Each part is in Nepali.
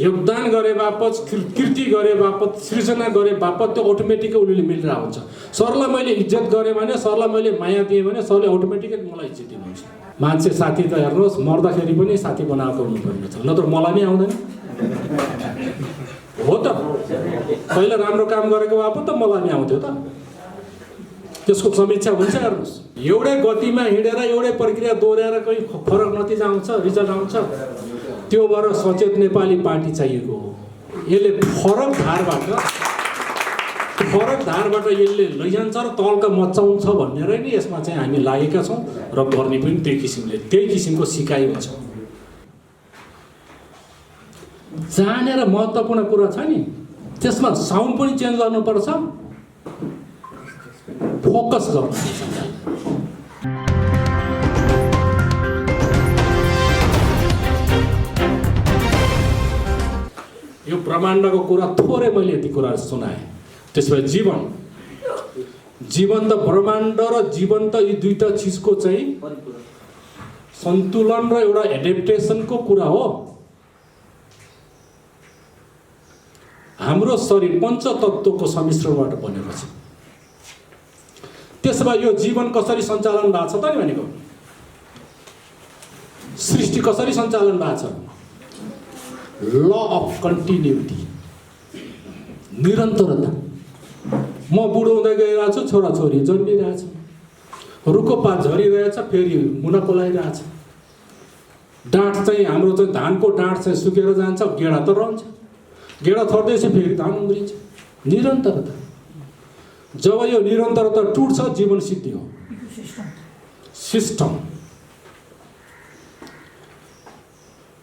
योगदान गरे बापत, कृति गरे बापत, सृजना गरे बापत त्यो अटोमेटिकै उसले मिलेर हुन्छ। सरलाई मैले इज्जत गरेँ भने, सरलाई मैले माया दिएँ भने सरले अटोमेटिकै मलाई इज्जत दिनुहुन्छ। मान्छे साथी त हेर्नुहोस् मर्दाखेरि पनि साथी बनाएको हुनुपर्ने छ, नत्र मलाई नै आउँदैन हो त। पहिला राम्रो काम गरेको बापत त मलाई नै आउँथ्यो त। त्यसको समीक्षा हुन्छ हेर्नुहोस्। एउटै गतिमा हिँडेर एउटै प्रक्रिया दोहोऱ्याएर कहीँ फरक नतिजा आउँछ, रिजल्ट आउँछ, त्यो भएर सचेत नेपाली पार्टी चाहिएको हो। यसले फरक धारबाट यसले लैजान्छ र तल्का मचाउँछ भनेर नै यसमा चाहिँ हामी लागेका छौँ र गर्ने पनि त्यही किसिमको सिकाइ हुन्छ। जानेर महत्त्वपूर्ण कुरा छ नि, त्यसमा साउन्ड पनि चेन्ज गर्नुपर्छ, फोकस गर्नुपर्छ। यो ब्रह्माण्डको कुरा थोरै मैले यति कुरा सुनाएँ। त्यसपछि जीवन त ब्रह्माण्ड र जीवन त यी दुईटा चिजको चाहिँ सन्तुलन र एउटा एडेप्टेसनको कुरा हो। हाम्रो शरीर पञ्चतत्त्वको सम्मिश्रणबाट बनेको छ। त्यसो भए यो जीवन कसरी सञ्चालन भएको छ त नि भनेको, सृष्टि कसरी सञ्चालन भएको छ? ल अफ कन्टिन्युटी, निरन्तरता। म बुढो हुँदै गइरहेको छु, छोराछोरी जन्मिरहेछ, रुखको पात झरिरहेछ, फेरि मुना पोलाइरहेछ। डाँठ चाहिँ हाम्रो चाहिँ धानको डाँठ चाहिँ सुकेर जान्छ, गेडा त रहन्छ, गेडा थर्दैछ फेरि धान उम्रिन्छ। निरन्तरता। जब यो निरन्तरता टुट्छ जीवन सिद्धि हो। सिस्टम।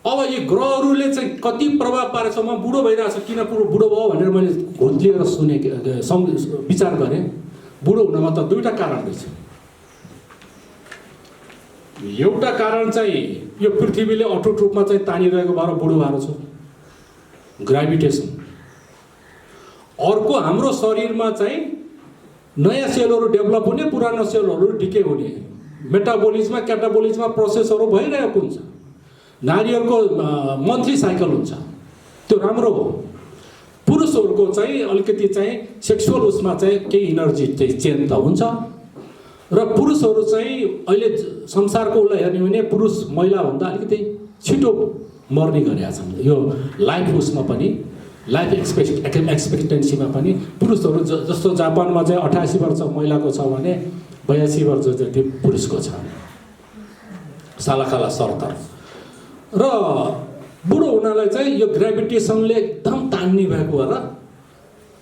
अब यो ग्रहहरूले चाहिँ कति प्रभाव पारेछ। म बुढो भइरहेछ, किन बुढो भयो भनेर मैले घोत्लिएर विचार गरेँ। बुढो हुनमा त दुईवटा कारण रहेछ। एउटा कारण चाहिँ यो पृथ्वीले अटुट रूपमा चाहिँ तानिरहेको भएर बुढो भएको छ, ग्राभिटेसन। अर्को हाम्रो शरीरमा चाहिँ नयाँ सेलहरू डेभलप हुने, पुरानो सेलहरू डिके हुने, मेटाबोलिजममा क्याटाबोलिजममा प्रोसेसहरू भइरहेको हुन्छ। नारीहरूको मन्थली साइकल हुन्छ, त्यो राम्रो हो। पुरुषहरूको चाहिँ अलिकति चाहिँ सेक्सुअल उसमा चाहिँ केही इनर्जी चाहिँ चेन्ज त हुन्छ। र पुरुषहरू चाहिँ अहिले संसारको उसलाई हेर्ने भने पुरुष महिलाभन्दा अलिकति छिटो मर्ने गरेका छन्। यो लाइफ उसमा पनि, लाइफ एक्सपेक्टेन्सीमा पनि पुरुषहरू जस्तो जापानमा चाहिँ 88 वर्ष महिलाको छ भने 82 वर्ष जति पुरुषको छ। सालाखाला सरतर। र बुढो हुनालाई चाहिँ यो ग्राभिटेसनले एकदम तान्ने भएको भएर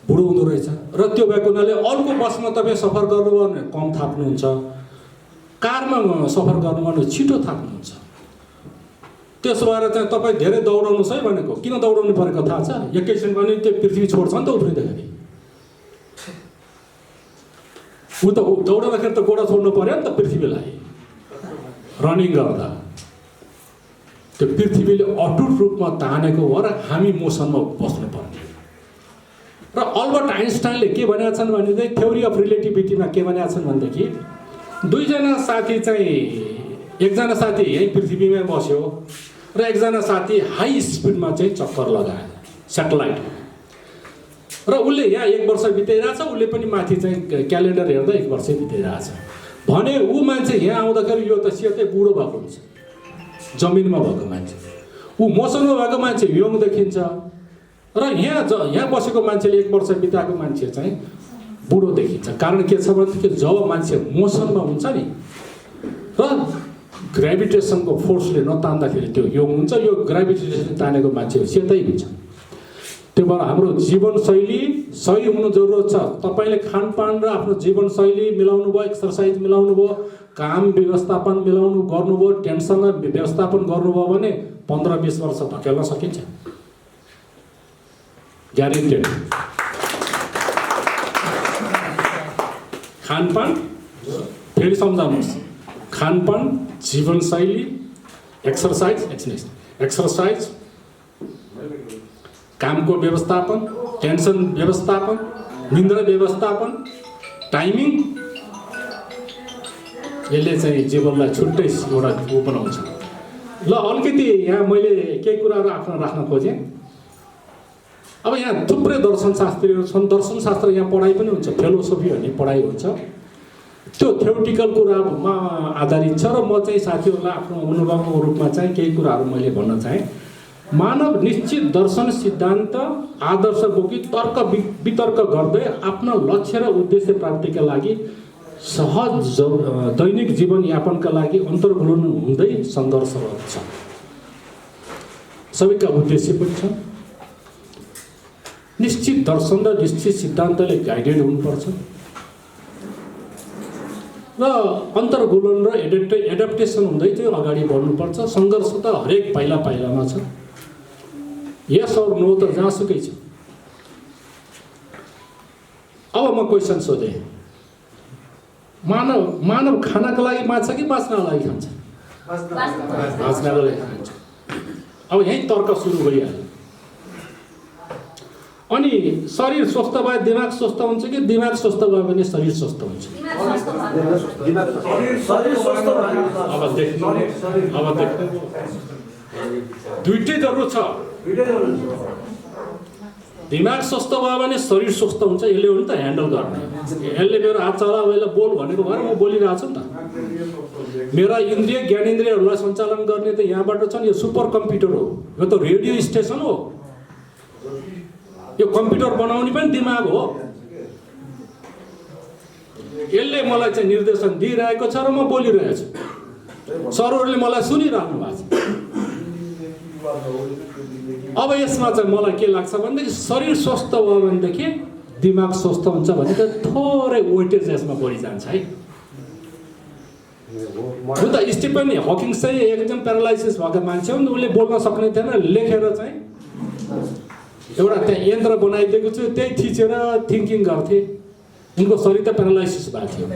बुढो हुँदो रहेछ। र त्यो भएको हुनाले अर्को बसमा तपाईँ सफर गर्नुभयो भने कम थाप्नुहुन्छ, कारमा सफर गर्नुभयो भने छिटो थाप्नुहुन्छ। त्यसो भएर चाहिँ तपाईँ धेरै दौडाउनुहोस् है भनेको। किन दौडाउनु परेको थाहा छ? एकैछिन पनि त्यो पृथ्वी छोड्छ नि त उफ्रिँदाखेरि। ऊ त दौडाउँदाखेरि त गोडा छोड्नु पर्यो नि त पृथ्वीलाई रनिङ गर्दा। त्यो पृथ्वीले अटुट रूपमा तानेको भएर हामी मोसनमा बस्नुपर्ने। र अल्बर्ट आइन्स्टाइनले के भनेका छन् भनेदेखि थ्योरी अफ रिलेटिभिटीमा के भनेका छन् भनेदेखि दुईजना साथी चाहिँ, एकजना साथी यही पृथ्वीमै बस्यो र एकजना साथी हाई स्पिडमा चाहिँ चक्कर लगायो सेटेलाइट। र उसले यहाँ 1 वर्ष बिताइरहेछ, उसले पनि माथि चाहिँ क्यालेन्डर हेर्दा 1 वर्ष बिताइरहेछ भने ऊ मान्छे यहाँ आउँदाखेरि यो त सेतै बुढो भएको हुन्छ। जमिनमा भएको मान्छे, ऊ मौसममा भएको मान्छे यङ देखिन्छ। र यहाँ बसेको मान्छेले 1 वर्ष बिताएको मान्छे चाहिँ बुढो देखिन्छ। कारण के छ भनेदेखि जब मान्छे मोसनमा हुन्छ नि र ग्राभिटेसनको फोर्सले नतान्दाखेरि त्यो यङ हुन्छ, यो ग्राभिटेसन तानेको मान्छे सेतै हुन्छ। त्यो भएर हाम्रो जीवनशैली सही हुनु जरुरत छ। तपाईँले खानपान र आफ्नो जीवनशैली मिलाउनु भयो, एक्सर्साइज मिलाउनु भयो, काम व्यवस्थापन गर्नुभयो, टेन्सन व्यवस्थापन गर्नुभयो भने 15-20 वर्ष धकेल्न सकिन्छ, ग्यारेन्टेड। खानपान फेरि सम्झाउनुहोस्, खानपान, जीवनशैली, एक्सर्साइज, कामको व्यवस्थापन, टेन्सन व्यवस्थापन, निन्द्रा व्यवस्थापन, टाइमिङ, यसले चाहिँ जीवनलाई छुट्टै एउटा ऊ बनाउँछ। ल अलिकति यहाँ मैले केही कुराहरू आफ्नो राख्न खोजेँ। अब यहाँ थुप्रै दर्शनशास्त्रीहरू छन्, दर्शनशास्त्र यहाँ पढाइ पनि हुन्छ, फिलोसफी भन्ने पढाइ हुन्छ, त्यो थ्योरिटिकल कुरामा आधारित छ। र म चाहिँ साथीहरूलाई आफ्नो अनुभवको रूपमा चाहिँ केही कुराहरू मैले भन्न चाहेँ। मानव निश्चित दर्शन सिद्धान्त आदर्श बोकी तर्क वितर्क गर्दै आफ्ना लक्ष्य र उद्देश्य प्राप्तिका लागि सहज दैनिक जीवनयापनका लागि अन्तर्गुलन हुँदै सङ्घर्षरत छ। सबैका उद्देश्य पनि छ। निश्चित दर्शन र निश्चित सिद्धान्तले गाइडेड हुनुपर्छ र अन्तर्गुलन र एडप्टेसन हुँदै चाहिँ अगाडि बढ्नुपर्छ। सङ्घर्ष त हरेक पाइला पाइलामा छ। यस और नो त जहाँसुकै छ। अब म क्वेसन सोधेँ, मानव खानाको लागि बाँच्छ कि बाँच्नको लागि खान्छ? बाँच्नको लागि खान्छ। अब यहीँ तर्क सुरु भइहाल्यो। अनि शरीर स्वस्थ भए दिमाग स्वस्थ हुन्छ कि दिमाग स्वस्थ भयो भने शरीर स्वस्थ हुन्छ? अब देख्नु दुइटै जरुरत छ। दिमाग स्वस्थ भयो भने शरीर स्वस्थ हुन्छ। यसले हो नि त ह्यान्डल गर्ने। यसले मेरो हात चला यसलाई बोल भनेको भएर म बोलिरहेको छु नि त। मेरा इन्द्रिय ज्ञानेन्द्रियहरूलाई सञ्चालन गर्ने त यहाँबाट छ नि। यो सुपर कम्प्युटर हो, यो त रेडियो स्टेसन हो। यो कम्प्युटर बनाउने पनि दिमाग हो। यसले मलाई चाहिँ निर्देशन दिइरहेको छ र म बोलिरहेको छु। सरहरूले मलाई सुनिरहनु भएको छ। अब यसमा चाहिँ मलाई के लाग्छ भनेदेखि शरीर स्वस्थ भयो भनेदेखि दिमाग स्वस्थ हुन्छ भने त थोरै वेटेज यसमा बढी जान्छ है। हुन त स्टिफन हकिङ चाहिँ एकदम प्यारालाइसिस भएको मान्छे हो नि, उसले बोल्न सक्ने थिएन। लेखेर चाहिँ एउटा त्यहाँ यन्त्र बनाइदिएको छु, त्यही थिचेर थिङ्किङ गर्थे। उनको शरीर त प्यारालाइसिस भएको थियो।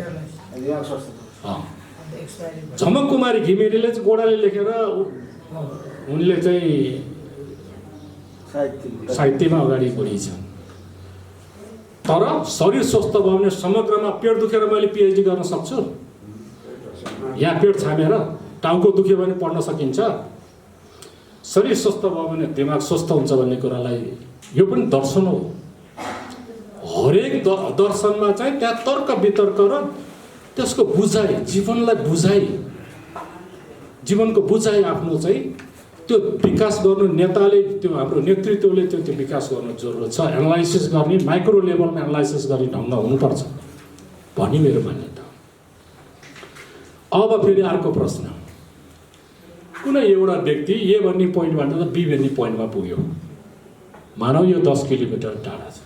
झमक कुमारी घिमिरेले चाहिँ गोडाले लेखेर उनले चाहिँ साहित्यमा अगाडि बढिछन्। तर शरीर स्वस्थ भयो भने समग्रमा पेट दुखेर मैले पिएचडी गर्न सक्छु? यहाँ पेट छामेर टाउको दुख्यो भने पढ्न सकिन्छ? शरीर स्वस्थ भयो भने दिमाग स्वस्थ हुन्छ भन्ने कुरालाई यो पनि दर्शन हो। हरेक दर्शनमा चाहिँ त्यहाँ तर्क वितर्क र त्यसको बुझाइ, जीवनलाई बुझाइ, जीवनको बुझाइ आफ्नो चाहिँ त्यो विकास गर्नु नेताले, त्यो हाम्रो नेतृत्वले त्यो विकास गर्नु जरुरत छ। एनालाइसिस गर्ने, माइक्रो लेभलमा एनालाइसिस गर्ने ढङ्ग हुनुपर्छ भन्ने मेरो मान्यता। अब फेरि अर्को प्रश्न, कुनै एउटा व्यक्ति ए भन्ने पोइन्टबाट त बी भन्ने पोइन्टमा पुग्यो। मानव यो 10 किलोमिटर टाढा छ।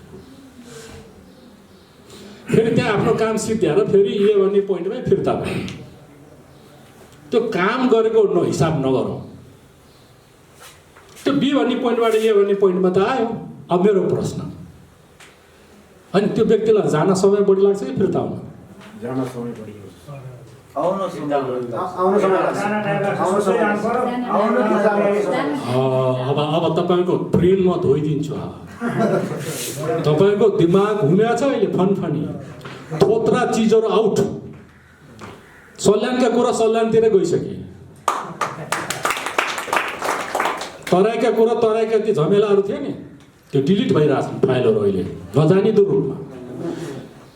फेरि त्यहाँ आफ्नो काम सिद्ध्याएर फेरि ए भन्ने पोइन्टमै फिर्ता भयो। त्यो काम गरेको हिसाब नगरौँ। त्यो बी भन्ने पोइन्टबाट ए भन्ने पोइन्टमा त आयो। अब मेरो प्रश्न, अनि त्यो व्यक्तिलाई जान समय बढी लाग्छ कि फिर्ता आउन? जान समय बढी लाग्छ। अब तपाईँको ब्रेन म धोइदिन्छु। तपाईँको दिमाग घुमेको छ अहिले फनफनी, थोत्रा चिजहरू आउट। सल्यानका कुरा सल्यानतिर गइसके, तराईका कुरा तराईका ती झमेलाहरू थियो नि त्यो डिलिट भइरहेछन् फाइलहरू अहिले नजानिदो रूपमा।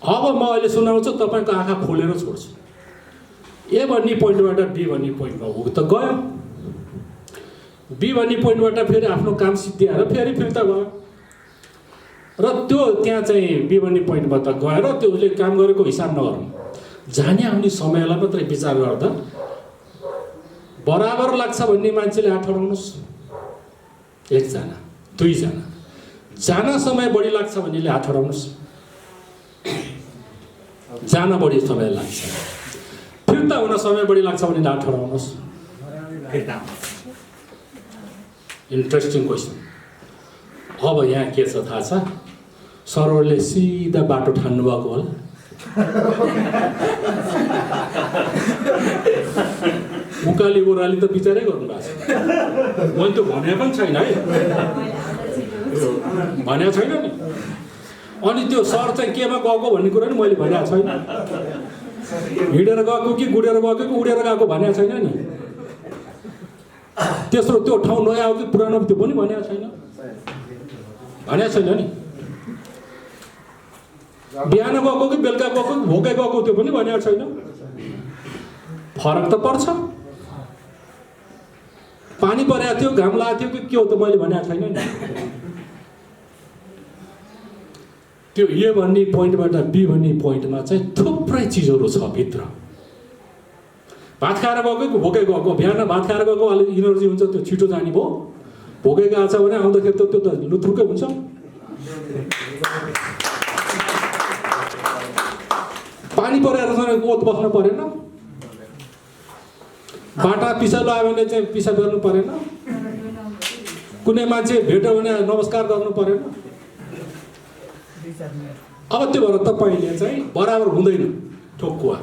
अब म अहिले सुनाउँछु, तपाईँको आँखा खोलेर छोड्छु। ए भन्ने पोइन्टबाट बी भन्ने पोइन्टमा हो त गयो। बी भन्ने पोइन्टबाट फेरि आफ्नो काम सिद्ध्याएर फेरि फिर्ता भयो र त्यो त्यहाँ चाहिँ बी भन्ने पोइन्टमा त गएर त्यो उसले काम गरेको हिसाब नगरौँ। जाने आउने समयलाई मात्रै विचार गर्दा बराबर लाग्छ भन्ने मान्छेले हात ठडाउनुहोस्। एकजना, दुईजना। जान समय बढी लाग्छ भन्नेले हात ठडाउनुहोस्। जान बढी समय लाग्छ। फिर्ता हुन समय बढी लाग्छ भने हात ठडाउनुहोस्। Interesting question. अब यहाँ के छ थाहा छ? सरहरूले सिधा बाटो ठान्नु भएको होला। उकाली ओह्राली त विचारै गर्नु भएको छ। मैले त भने पनि छैन है, भनेको छैन नि। अनि त्यो सर चाहिँ केमा गएको भन्ने कुरा नि मैले भनेको छैन। हिँडेर गएको कि गुडेर गएको कि उडेर गएको भनेको छैन नि। तेस्रो त्यो ठाउँ नयाँ हो कि पुरानो त्यो पनि भनेको छैन। भनेको छैन नि। बिहान गएको कि बेलुका गएको कि भोकै गएको त्यो पनि भनेको छैन। फरक त पर्छ। पानी परेको थियो, घाम लागेको थियो कि के हो त मैले भनेको छैन नि। त्यो ए भन्ने पोइन्टबाट बी भन्ने पोइन्टमा चाहिँ थुप्रै चिजहरू छ भित्र। भात खाएर गएको कि भोकै गएको, बिहान भात खाएर गएको अलिक इनर्जी हुन्छ, त्यो छिटो जाने भयो। भोकै गएको छ भने आउँदाखेरि त त्यो त लुथुर्कै हुन्छ। पानी परेर चाहिँ ओत बस्नु परेन, बाटा पिसा लगायो भने चाहिँ पिसा गर्नु परेन, कुनै मान्छे भेट्यो भने नमस्कार गर्नु परेन। अब त्यो भएर तपाईँले चाहिँ बराबर हुँदैन ठोकुवा।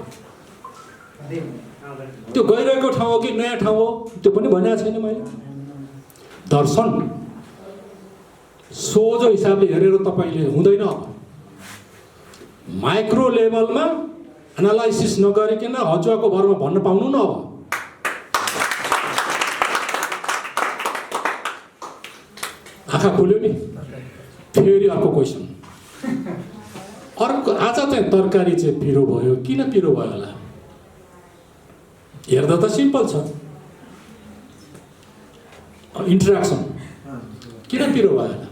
त्यो गइरहेको ठाउँ हो कि नयाँ ठाउँ हो त्यो पनि भनेको छैन मैले। दर्शन सोझो हिसाबले हेरेर तपाईँले हुँदैन। अब माइक्रो लेभलमा एनालाइसिस नगरिकन हजुवाको भरमा भन्न पाउनु न। अब आँखा खोल्यो नि। फेरि अर्को क्वेसन, अर्को आज चाहिँ तरकारी चाहिँ पिरो भयो, किन पिरो भयो होला? हेर्दा त सिम्पल छ, इन्ट्रेक्सन। किन पिरो भयो होला?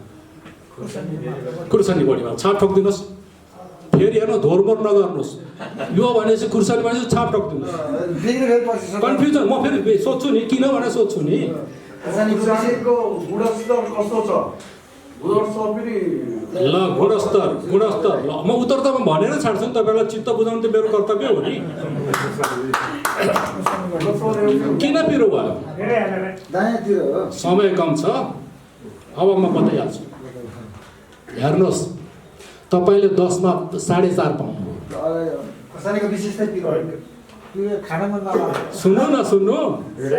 खुर्सानी बढी भयो, छाप ठोकिदिनुहोस्। फेरि हेर्नु, धोरमोर नगर्नुहोस्। यो भनेपछि खुर्सानी भनेपछि छाप ठोकिदिनुहोस्। कन्फ्युजन। म फेरि सोध्छु नि, किन भनेर सोध्छु नि। खुर्सानीको गुणस्तर कस्तो छ? ल गुणस्तर ल म उत्तर त म भनेर छाड्छु नि तपाईँलाई। चित्त बुझाउनु त मेरो कर्तव्य हो नि। किन पिरो भयो? समय कम छ, अब म बताइहाल्छु। हेर्नुहोस्, तपाईँले 10 मा 4.5 पाउनुभयो। सुन्नु न, सुन्नु।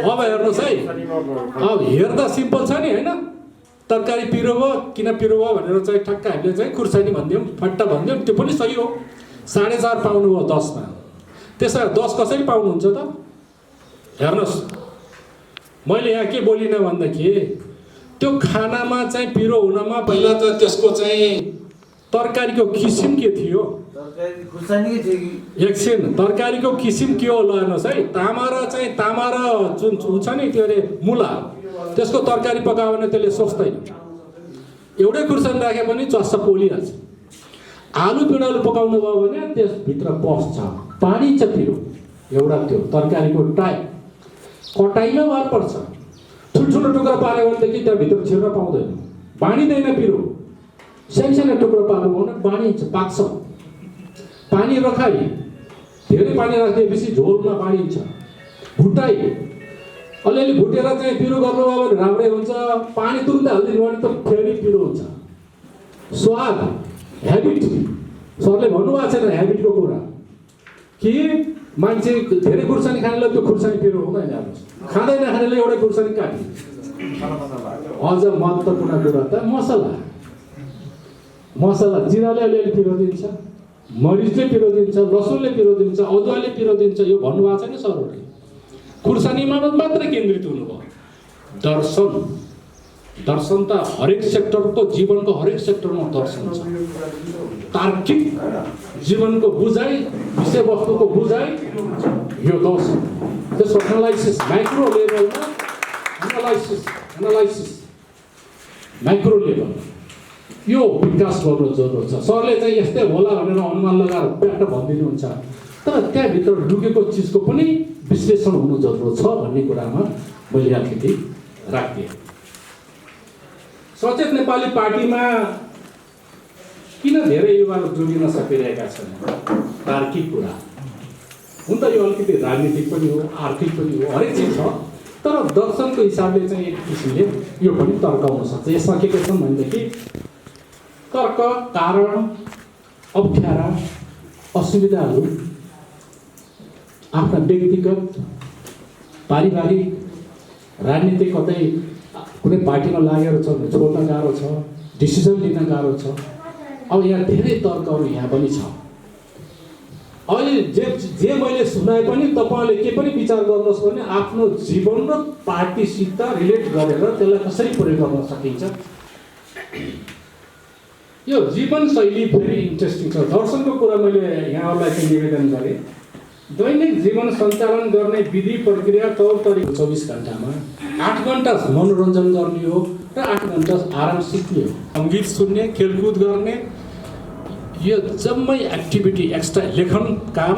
अब हेर्नुहोस् है, अब हेर्दा सिम्पल छ नि, होइन? तरकारी पिरो भयो, किन पिरो भयो भनेर चाहिँ ठक्क हामीले चाहिँ खुर्सानी भनिदियौँ, फट्टा भनिदियौँ, त्यो पनि सही हो। 4.5 पाउनुभयो 10 मा। त्यसो भए 10 कसरी पाउनुहुन्छ त? हेर्नुहोस्, मैले यहाँ के बोलिनँ भन्दाखेरि त्यो खानामा चाहिँ पिरो हुनमा पहिला त त्यसको चाहिँ तरकारीको किसिम के थियो? एकछिन, तरकारीको किसिम के हो ल हेर्नुहोस् है। तामा र जुन छ नि त्यो अरे मुला, त्यसको तरकारी पकायो भने त्यसले सोच्दैन। एउटै खुर्सानी राखे पनि चस्स पोलिहाल्छ। आलु पिँडालु पकाउनु भयो भने त्यसभित्र पस्छ, पानी छ पिरो। एउटा त्यो तरकारीको टाइप कटाइमा भर पर्छ। ठुल्ठुलो टुक्रा पार्यो भनेदेखि त्यहाँभित्र छिर्न पाउँदैन, बाँडिँदैन पिरो। सानो टुक्रा पार्नु भयो भने बाँडिन्छ, पाक्छ। पानी रखाइ, धेरै पानी राखिदिएपछि झोलमा बाँडिन्छ। भुटाइ, अलिअलि भुटेर चाहिँ पिरो गर्नुभयो भने राम्रै हुन्छ। पानी तुरुन्तै हालिदिनु भने त फेरि पिरो हुन्छ। स्वाद, ह्याबिट, सरले भन्नुभएको छैन ह्याबिटको कुरा कि मान्छे धेरै खुर्सानी खानेलाई त्यो खुर्सानी पिरो हुँदैन। खाँदैन खानेले एउटै खुर्सानी काट्ने। अझ महत्त्वपूर्ण कुरा त मसला। जिराले अलिअलि पिरो दिन्छ, मरिचले पिरो दिन्छ, लसुनले पिरो दिन्छ, अदुवाले पिरो दिन्छ। यो भन्नुभएको छैन सरहरूले। खुर्सानीमा मात्रै केन्द्रित हुनुभयो। दर्शन त हरेक सेक्टरको, जीवनको हरेक सेक्टरमा दर्शन छ। तार्किक जीवनको बुझाइ, विषयवस्तुको बुझाइ, यो दर्शन। त्यसको एनालाइसिस माइक्रो लेभलमा, एनालाइसिस माइक्रो लेभल, यो विकास गर्नु जरुरत छ। सरले चाहिँ यस्तै होला भनेर अनुमान लगाएर ब्याट भनिदिनुहुन्छ, तर त्यहाँभित्र लुकेको चिजको पनि विश्लेषण हुनु जरुरत छ भन्ने कुरामा मैले अलिकति राखिदिएँ। सचेत नेपाली पार्टीमा किन धेरै युवाहरू जोडिन सकिरहेका छन्? तार्किक कुरा हुन त यो अलिकति राजनीतिक पनि हो, आर्थिक पनि हो, हरेक चिज छ। तर दर्शनको हिसाबले चाहिँ एक किसिमले यो पनि तर्काउन सक्छ। यसमा के छन् भनेदेखि तर्क, कारण, अप्ठ्यारा, असुविधाहरू आफ्ना व्यक्तिगत, पारिवारिक, राजनीतिक, कतै कुनै पार्टीमा लागेर छ भने छोड्न गाह्रो छ, डिसिजन लिन गाह्रो छ। अब यहाँ धेरै तर्कहरू यहाँ पनि छ। अहिले जे मैले सुनाए पनि तपाईँले के पनि विचार गर्नुहोस् भने आफ्नो जीवन र पार्टीसित रिलेट गरेर त्यसलाई कसरी प्रयोग गर्न सकिन्छ। यो जीवनशैली फेरि इन्ट्रेस्टिङ छ। दर्शनको कुरा मैले यहाँहरूलाई चाहिँ निवेदन गरेँ। दैनिक जीवन सञ्चालन गर्ने विधि प्रक्रिया तौर तरिका 24 घण्टामा 8 घण्टा मनोरञ्जन गर्ने हो र 8 घण्टा आराम सिक्ने हो। सङ्गीत सुन्ने, खेलकुद गर्ने, यो जम्मै एक्टिभिटी, एक्स्ट्रा लेखन काम,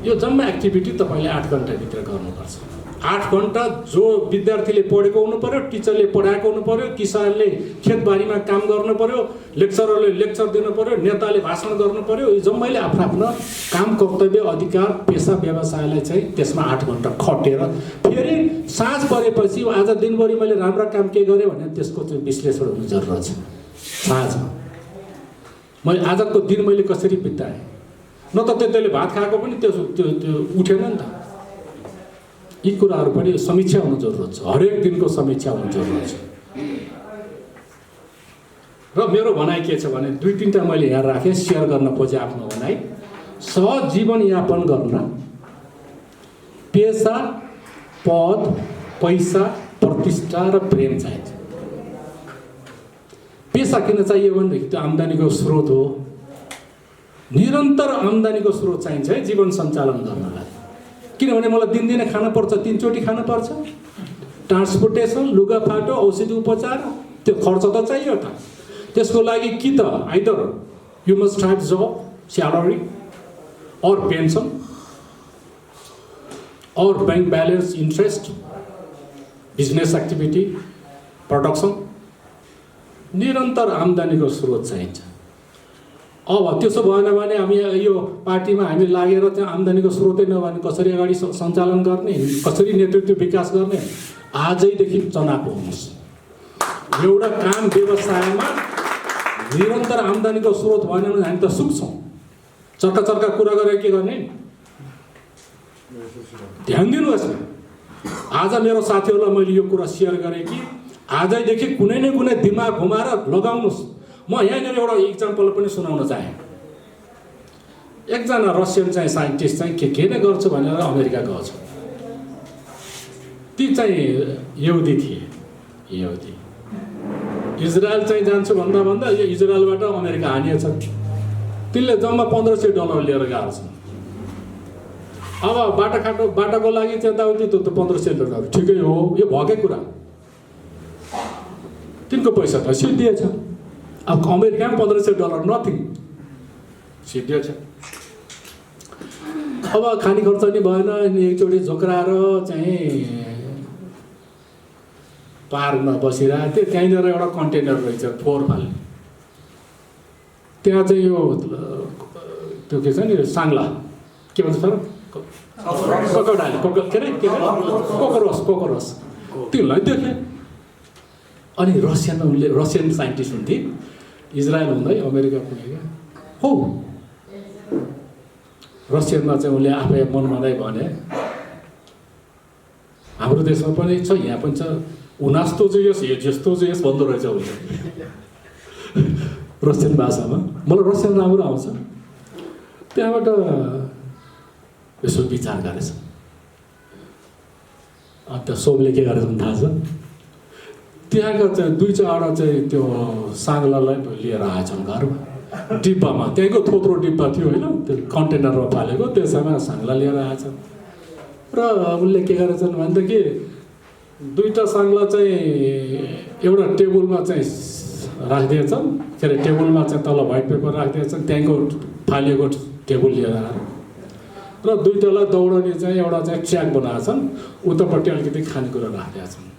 यो जम्मै एक्टिभिटी तपाईँले 8 घण्टाभित्र गर्नुपर्छ। 8 घण्टा जो विद्यार्थीले पढेको हुनु पर्यो, टिचरले पढाएको हुनु पर्यो, किसानले खेतबारीमा काम गर्नु पर्यो, लेक्चररले लेक्चर दिनु पर्यो, नेताले भाषण गर्नु पर्यो। यो जम्मैले आफ्नो आफ्नो काम, कर्तव्य, अधिकार, पेसा, व्यवसायलाई चाहिँ त्यसमा 8 घण्टा खटेर फेरि साँझ परेपछि आज दिनभरि मैले राम्रो काम के गरेँ भने त्यसको चाहिँ विश्लेषण हुनु जरुरत छ। साँझमा मैले आजको दिन मैले कसरी बिताएँ, न त त्यसले भात खाएको पनि त्यो उठेन नि त। यी कुराहरू पनि समीक्षा हुनु जरुरत छ। हरेक दिनको समीक्षा हुनु जरुरत छ। र मेरो भनाइ के छ भने 2-3टा मैले यहाँ राखेँ, सेयर गर्न खोजेँ आफ्नो भनाइ। सहज जीवनयापन गर्न पेसा, पद, पैसा, प्रतिष्ठा र प्रेम चाहिन्छ। पेसा किन चाहियो भनेदेखि त्यो आम्दानीको स्रोत हो। निरन्तर आम्दानीको स्रोत चाहिन्छ है जीवन सञ्चालन गर्नलाई। किनभने मलाई दिनदिनै खान पर्छ, 3 चोटि खान पर्छ। ट्रान्सपोर्टेसन, लुगाफाटो, औषधि उपचार, त्यो खर्च त चाहियो त। त्यसको लागि कि त either you must have job, salary और पेन्सन और bank balance, interest, business activity, production, निरन्तर आम्दानीको स्रोत चाहिन्छ। अब त्यसो भएन भने हामी यो पार्टीमा हामी लागेर त्यहाँ आम्दानीको स्रोतै नभए कसरी अगाडि सञ्चालन गर्ने, कसरी नेतृत्व विकास गर्ने, आजैदेखि चनाखो हुनुहोस्। एउटा काम व्यवसायमा निरन्तर आम्दानीको स्रोत भएन भने हामी त सुक्छौँ। चर्का चर्का कुरा गरेर के गर्ने, ध्यान दिनुहोस् न। आज मेरो साथीहरूलाई मैले यो कुरा सेयर गरेँ कि आजैदेखि कुनै न कुनै दिमाग घुमाएर लगाउनुहोस्। म यहाँनिर एउटा इक्जाम्पल पनि सुनाउन चाहेँ। एकजना रसियन चाहिँ साइन्टिस्ट चाहिँ के नै गर्छु भनेर अमेरिका गएको छ। ती चाहिँ यहुदी थिए। यहुदी इजरायल चाहिँ जान्छु भन्दा भन्दा यो इजरायलबाट अमेरिका हानिएछ। तिनले जम्मा $1500 लिएर गएको छन्। अब बाटाको लागि त्यताउति त्यो $1500 ठिकै हो, यो भएकै कुरा। तिनको पैसा त सिद्धिएछ। अब अमेरिकामा $1500 नथिङ सिद्धिएछ। अब खाने खर्च नि भएन। एकचोटि झोक्राएर चाहिँ पार्कमा बसिरहेको थियो। त्यहीँनिर एउटा कन्टेनर रहेछ 4 फाल्ने। त्यहाँ चाहिँ यो त्यो के छ नि, साङ्ला के भन्छ सर, क्रोकोडाइल, कोकोरस त्यसलाई देखेँ। अनि रसियनमा उनले, रसियन साइन्टिस्ट हुन्थे, इजरायल हुँदै अमेरिका पुगेका हो। रसियनमा चाहिँ उनले आफै मनमानै भने हाम्रो देशमा पनि छ, यहाँ पनि छ, उनास्तो चाहिँ यस जस्तो चाहिँ यस भन्दो रहेछ उसले रसियन भाषामा। मलाई रसियन राम्रो आउँछ। त्यहाँबाट यसो विचार गरेछ। अन्त सोमले के गरेछ थाहा छ, त्यहाँका चाहिँ 2-4 चाहिँ त्यो साङ्लालाई लिएर आएछन् घरमा, डिब्बामा। त्यहीँको थोत्रो डिब्बा थियो होइन, त्यो कन्टेनरमा फालेको, त्यसमा साङ्ला लिएर आएछन्। र उनले के गरेछन् भनेदेखि 2टा साङ्ला चाहिँ एउटा टेबलमा चाहिँ राखिदिएछन्। के अरे टेबलमा चाहिँ तल व्हाइट पेपर राखिदिएछन्, त्यहाँको फालिएको टेबल लिएर आएर। र 2टालाई दौडने चाहिँ एउटा चाहिँ ट्र्याक बनाएछन्, उतापट्टि अलिकति खानेकुरा राखिदिएछन्।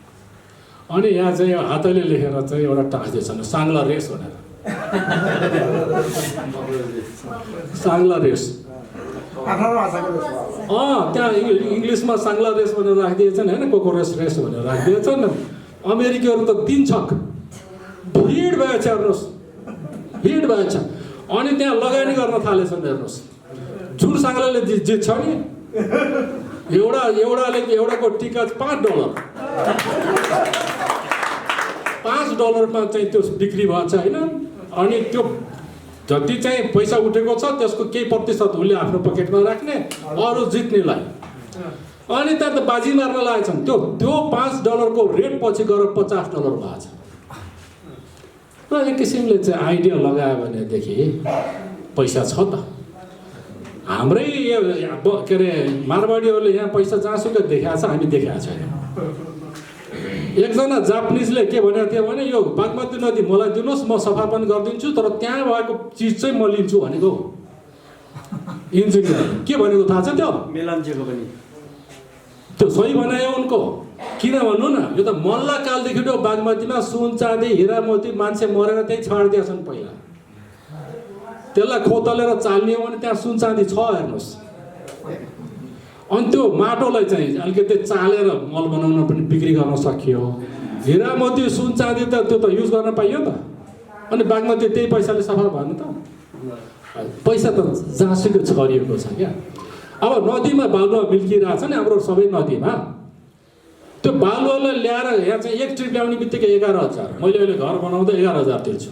अनि यहाँ चाहिँ हातैले लेखेर चाहिँ एउटा टाँसिदिएछन्, साङ्ला रेस भनेर। साङ्ला रेस त्यहाँ इङ्ग्लिसमा साङ्ला रेस भनेर राखिदिएछन् होइन, कोकोरस रेस भनेर राखिदिएछन्। अमेरिकीहरू त दिनछक भिड भएछ, हेर्नुहोस् भिड भएछ। अनि त्यहाँ लगानी गर्न थालेछन्। हेर्नुहोस् जुन साङ्लाले जित्छ नि, एउटाको टिकट $5 $5 चाहिँ त्यो बिक्री भएछ होइन। अनि त्यो जति चाहिँ पैसा उठेको छ त्यसको केही प्रतिशत उसले आफ्नो पकेटमा राख्ने, अरू जित्नेलाई। अनि त्यहाँ त बाजी मार्न लागेछन्। त्यो $5 को रेट पछि गएर $50 भएछ। र एक किसिमले चाहिँ आइडिया लगायो भनेदेखि पैसा छ त। हाम्रै यो के अरे मारवाडीहरूले यहाँ पैसा जहाँसुकै देखाएको छ, हामी देखाएको छैन। एकजना जापानिजले के भनेको थियो भने यो बागमती नदी मलाई दिनुहोस्, म सफा पनि गरिदिन्छु, तर त्यहाँ भएको चिज चाहिँ म लिन्छु भनेको इन्जिनियर। के भनेको थाहा छ त्यो? मेलाम्चेको पनि त्यो सही बनायो उनको। किन भन्नु न, यो त मल्लकालदेखि त्यो बागमतीमा सुन चाँदी हिरा मोती मान्छे मरेर त्यही छाडिदिएका छन् पहिला। त्यसलाई खोतलेर चाल्ने हो भने त्यहाँ सुन चाँदी छ, हेर्नुहोस्। अनि त्यो माटोलाई चाहिँ अलिकति चालेर मल बनाउन पनि बिक्री गर्न सकियो। हिरा मोती सुन चाँदी त त्यो त युज गर्न पाइयो त। अनि बागमती त्यही पैसाले सफा भएन त। पैसा त जहाँसुकै छरिएको छ क्या। अब नदीमा बालुवा मिल्किरहेछ नि हाम्रो सबै नदीमा। त्यो बालुवालाई ल्याएर यहाँ चाहिँ एक ट्रिप ल्याउने बित्तिकै 11,000। मैले अहिले घर बनाउँदा 11,000 तिर्छु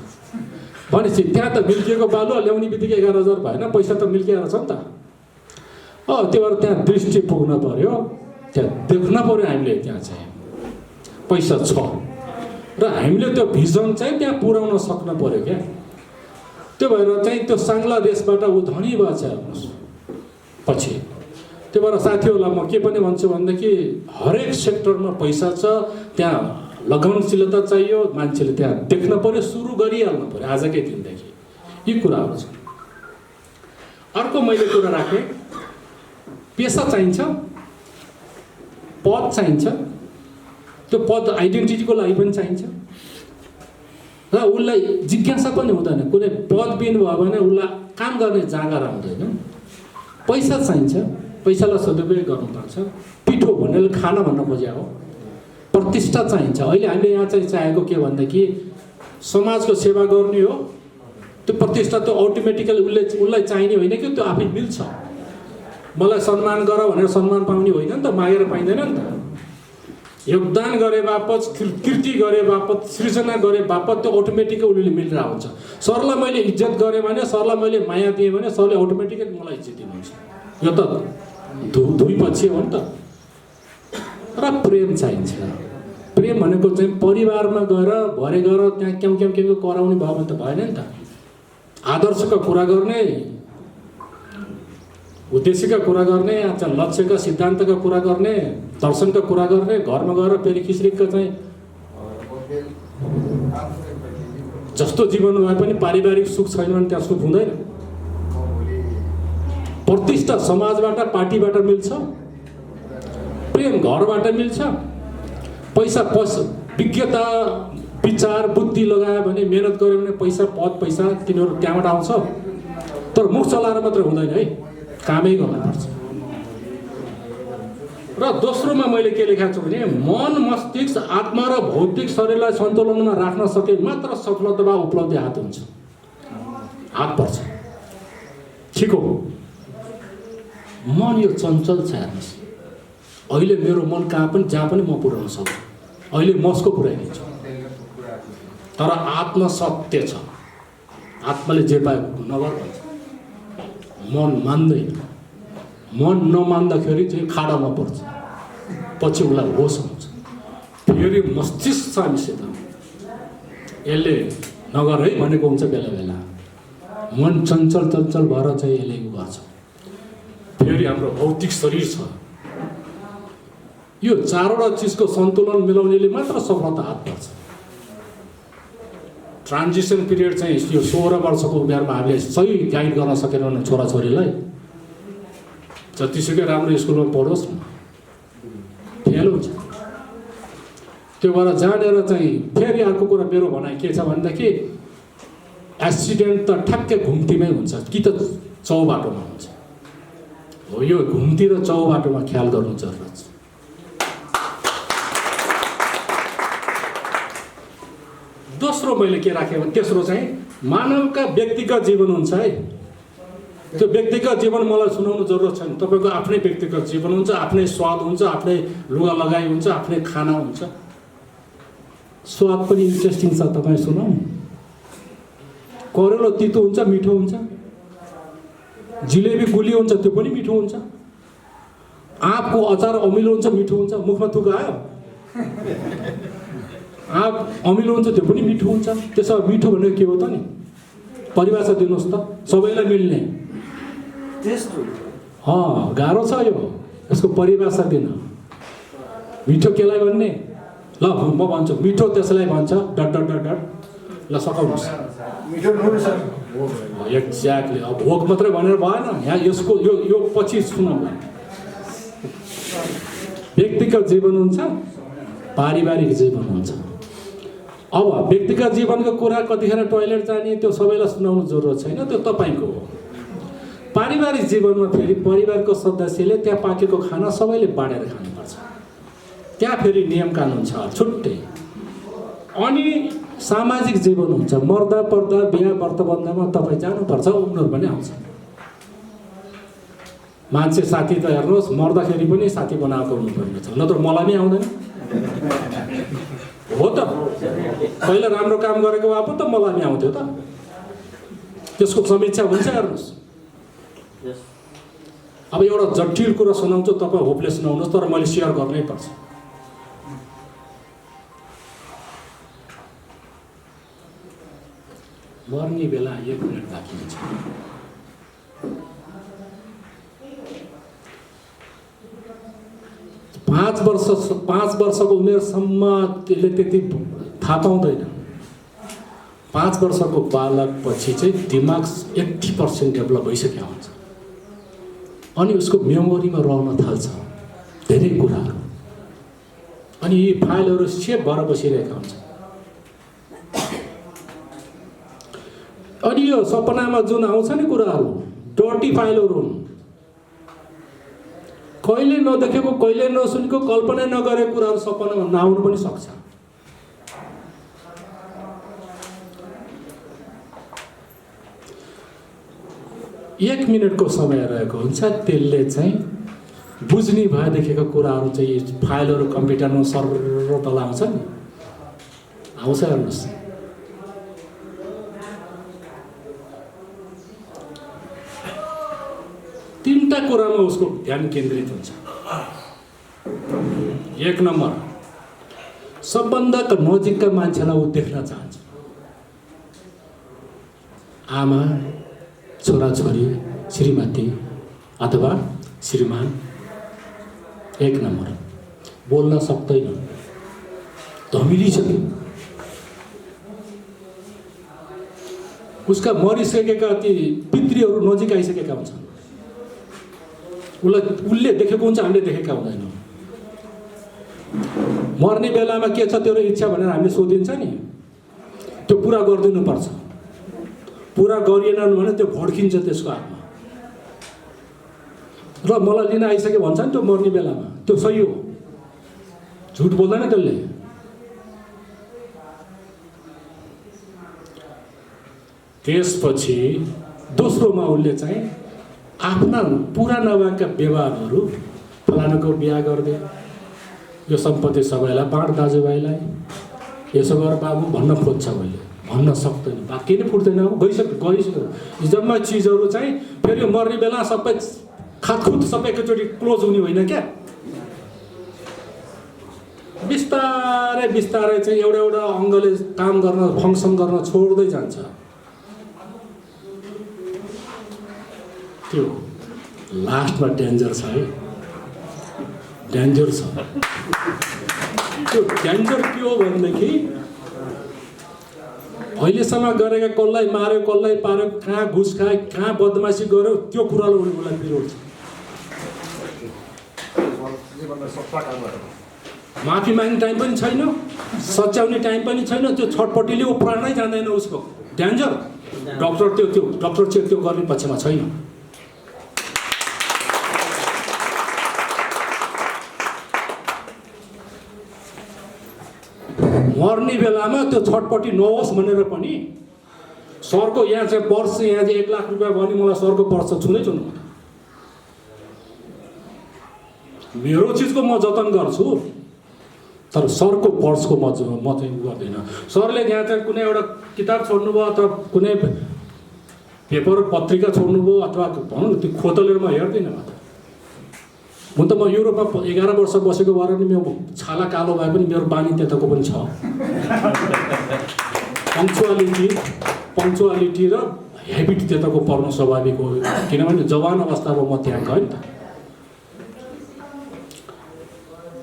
भनेपछि त्यहाँ त मिल्किएको बालुवा ल्याउने बित्तिकै 11,000 भएन, पैसा त मिल्किएर छ नि त। त्यो भएर त्यहाँ दृष्टि पुग्न पर्यो, त्यहाँ देख्न पर्यो हामीले। त्यहाँ चाहिँ पैसा छ र हामीले त्यो भिजन चाहिँ त्यहाँ पुर्याउन सक्नु पर्यो क्या। त्यो भएर चाहिँ त्यो साङ्ला देशबाट ऊ धनी भएछ हेर्नुहोस् पछि। त्यो भएर साथीहरूलाई म के पनि भन्छु भनेदेखि हरेक सेक्टरमा पैसा छ, त्यहाँ लगाउनशीलता चाहियो, मान्छेले त्यहाँ देख्न पर्यो, सुरु गरिहाल्नु पर्यो आजकै दिनदेखि। यी कुराहरू छन्। अर्को मैले कुरा राखेँ, पेसा चाहिन्छ, पद चाहिन्छ। त्यो पद आइडेन्टिटीको लागि पनि चाहिन्छ र उसलाई जिज्ञासा पनि हुँदैन। कुनै पदबिन भयो भने उसलाई काम गर्ने जाँगर आउँदैन। पैसा चाहिन्छ, पैसालाई सदुपयोग गर्नुपर्छ। पिठो भन्नेले खाना भन्न खोजेको हो। प्रतिष्ठा चाहिन्छ। अहिले हामीले यहाँ चाहिँ चाहेको के भनेदेखि समाजको सेवा गर्ने हो। त्यो प्रतिष्ठा त अटोमेटिकली उसलाई चाहिने होइन कि त्यो आफै मिल्छ। मलाई सम्मान गर भनेर सम्मान पाउने होइन नि त, मागेर पाइँदैन नि त। योगदान गरे बापत, कृति गरे बापत, सृजना गरे बापत त्यो अटोमेटिकै उसले मिलेर हुन्छ। सरलाई मैले इज्जत गरेँ भने, सरलाई मैले माया दिएँ भने सरले अटोमेटिकै मलाई इज्जत दिनुहुन्छ। यो त दुई पक्ष हो नि त। र प्रेम चाहिन्छ। प्रेम भनेको चाहिँ परिवारमा गएर भरे गएर त्यहाँ क्याउ क्याउ क्याउ कराउने भयो भने त भएन नि त। आदर्शको कुरा गर्ने, उद्देश्यका कुरा गर्ने, लक्ष्यका सिद्धान्तका कुरा गर्ने, दर्शनका कुरा गर्ने, घरमा गएर फेरि खिचरिकका चाहिँ जस्तो जीवन भए पनि पारिवारिक सुख छैन भने त्यहाँ सुख हुँदैन। प्रतिष्ठा समाजबाट, पार्टीबाट मिल्छ, प्रेम घरबाट मिल्छ। पैसा विज्ञता, विचार, बुद्धि लगायो भने, मेहनत गर्यो भने पैसा, पद पैसा तिनीहरू त्यहाँबाट आउँछ। तर मुख चलाएर मात्र हुँदैन है, कामै गर्नुपर्छ। र दोस्रोमा मैले के लेखेको छु भने मन, मस्तिष्क, आत्मा र भौतिक शरीरलाई सन्तुलनमा राख्न सके मात्र सफलता वा उपलब्धि हात हुन्छ, हात पर्छ। ठिक हो। मन यो चञ्चल छ हेर्नुहोस्। अहिले मेरो मन कहाँ पनि जहाँ पनि म पुर्याउन सक्छु। अहिले मस्को पुर्याइदिन्छु। तर आत्मा सत्य छ। आत्माले जे पाएको नगर भन्छ। मन मान्दैन। मन नमान्दाखेरि चाहिँ खाडामा पर्छ, पछि उसलाई होस आउँछ। फेरि मस्तिष्क छ हामीसित, यसले नगर है भनेको हुन्छ बेला बेला। मन चञ्चल चञ्चल भएर चाहिँ यसले उ गर्छ। फेरि हाम्रो भौतिक शरीर छ। यो चारवटा चिजको सन्तुलन मिलाउनेले मात्र सफलता हात पर्छ। ट्रान्जिसन पिरियड चाहिँ यो 16 वर्षको उमेरमा हामीले सही गाइड गर्न सकेन भने छोराछोरीलाई जतिसुकै राम्रो स्कुलमा पढोस् न, फेल हुन्छ। त्यो भएर जानेर चाहिँ फेरि अर्को कुरा मेरो भनाइ के छ भनेदेखि एक्सिडेन्ट त ठ्याक्कै घुम्तीमै हुन्छ कि त चौबाटोमा हुन्छ। हो, यो घुम्ती र चौबाटोमा ख्याल गर्नु जरुरत छ। दोस्रो मैले के राखेँ भने तेस्रो चाहिँ मानवका व्यक्तिगत जीवन हुन्छ है। त्यो व्यक्तिगत जीवन मलाई सुनाउनु जरुरत छैन। तपाईँको आफ्नै व्यक्तिगत जीवन हुन्छ, आफ्नै स्वाद हुन्छ, आफ्नै लुगा लगाइ हुन्छ, आफ्नै खाना हुन्छ। स्वाद पनि इन्ट्रेस्टिङ छ, तपाईँ सुनाउनु। करेलो तितो हुन्छ, मिठो हुन्छ। जिलेबी गुलियो हुन्छ, त्यो पनि मिठो हुन्छ। आँपको अचार अमिलो हुन्छ, मिठो हुन्छ। मुखमा थुक आयो। आँप अमिलो हुन्छ त्यो पनि मिठो हुन्छ। त्यसो भए मिठो भनेको के हो त नि? परिभाषा दिनुहोस् त, सबैलाई मिल्ने। गाह्रो छ यो, यसको परिभाषा दिन। मिठो केलाई भन्ने? ल म भन्छु, मिठो त्यसलाई भन्छ डट डट डट डट। ल सघाउनुहोस्। मिठो नुन सर। एक्ज्याक्टली। अब भोक मात्रै भनेर भएन, यहाँ यसको यो पछि सुनौँ। व्यक्तिगत जीवन हुन्छ, पारिवारिक जीवन हुन्छ। अब व्यक्तिगत जीवनको कुरा कतिखेर टोयलेट जाने त्यो सबैलाई सुनाउनु जरुरत छैन, त्यो तपाईँको हो। पारिवारिक जीवनमा फेरि परिवारको सदस्यले त्यहाँ पाकेको खाना सबैले बाँडेर खानुपर्छ। त्यहाँ फेरि नियम कानुन छ छुट्टै। अनि सामाजिक जीवन हुन्छ, मर्दा पर्दा बिहा व्रतबन्धमा तपाईँ जानुपर्छ, उनीहरू पनि आउँछ। मान्छे साथी त हेर्नुहोस्, मर्दाखेरि पनि साथी बनाएको हुनुपर्ने छ, नत्र मलाई नै आउँदैन हो त। पहिला राम्रो काम गरेको भए पो त मलाई पनि आउँथ्यो त। त्यसको समीक्षा हुन्छ, हेर्नुहोस्। अब एउटा जटिल कुरा सुनाउँछु, तपाईँ होपले सुनाउनुहोस्, तर मैले सेयर गर्नै पर्छ। मर्ने बेला 1 मिनट बाँकी हुन्छ। पाँच वर्षको उमेरसम्म त्यसले त्यति थाहा पाउँदैन। 5 वर्षको बालक पछि चाहिँ दिमाग 80% डेभलप भइसकेको हुन्छ। अनि उसको मेमोरीमा रहन थाल्छ धेरै कुराहरू। अनि यी फाइलहरू सेभ भएर बसिरहेका हुन्छ। अनि यो सपनामा जुन आउँछ नि कुराहरू, डर्टी फाइलहरू हुन्। कहिले नदेखेको, कहिले नसुनेको, कल्पना नगरेको कुराहरू सपनामा नआउनु पनि सक्छ। एक मिनटको समय रहेको हुन्छ, त्यसले चाहिँ बुझ्ने भएदेखिको कुराहरू चाहिँ फाइलहरू कम्प्युटरमा सर्र तल आउँछ नि, आउँछ हेर्नुहोस्। तीनटा कुरामा उसको ध्यान केन्द्रित हुन्छ। 1 नम्बर, सबभन्दा नजिकका मान्छेलाई ऊ देख्न चाहन्छ। आमा, छोराछोरी, श्रीमती अथवा श्रीमान। 1 नम्बर, बोल्न सक्दैन, धमिलिसक्यो। उसका मरिसकेका ती पितृहरू नजिक आइसकेका हुन्छन्। उसले देखेको हुन्छ, हामीले देखेका हुँदैनौँ। मर्ने बेलामा के छ तेरो इच्छा भनेर हामीले सोधिन्छ नि, त्यो पुरा गरिदिनुपर्छ। पुरा गरिएन भने त्यो भड्किन्छ त्यसको आत्मा। र मलाई लिन आइसक्यो भन्छ नि त्यो मर्ने बेलामा, त्यो सही हो, झुट बोल्दैन त्यसले। त्यसपछि दोस्रोमा उसले चाहिँ आफ्ना पुरा नभएका व्यवहारहरू, फलानुको बिहा गरिदिए, यो सम्पत्ति सबैलाई बाँड, दाजुभाइलाई यसो गर बाबु भन्न खोज्छ। उसले भन्न सक्दैन, बाँकी नै फुट्दैन। गइसक्यो। जम्मा चिजहरू चाहिँ फेरि मर्ने बेला सबै खातखुत सबै एकैचोटि क्लोज हुने होइन क्या। बिस्तारै बिस्तारै चाहिँ एउटा एउटा अङ्गले काम गर्न, फङ्सन गर्न छोड्दै जान्छ। त्यो लास्टमा डेन्जर छ है, डेन्जर छ। त्यो डेन्जर के हो भनेदेखि अहिलेसम्म गरेका कसलाई मार्यो, कसलाई पार्यो, कहाँ घुस खायो, कहाँ बदमासी गर्यो, त्यो कुराले उसलाई बिरोड्छ। माफी माग्ने टाइम पनि छैन, सच्याउने टाइम पनि छैन। त्यो छटपट्टिले ऊ प्राणै जाँदैन उसको। डेन्जर। डक्टर चाहिँ त्यो गर्ने पक्षमा छैन। मर्ने बेलामा त्यो छटपट्टि नहोस् भनेर पनि सरको यहाँ चाहिँ वर्ष, यहाँ चाहिँ 1 लाख रुपियाँ भने मलाई सरको वर्ष छुनै छुनु। मेरो चिजको म जतन गर्छु, तर सरको पर्सको म चाहिँ गर्दिनँ। सरले यहाँ चाहिँ कुनै एउटा किताब छोड्नुभयो अथवा कुनै पेपर पत्रिका छोड्नुभयो अथवा भनौँ न त्यो खोतलेर म हेर्दिनँ। हुन त म युरोपमा 11 वर्ष बसेको भएर नि मेरो छाला कालो भए पनि मेरो बानी त्यताको पनि छ। पङ्क्चुअलिटी र हेबिट त्यताको पर्नु स्वाभाविक हो, किनभने जवान अवस्थामा म त्यहाँ गएँ नि त।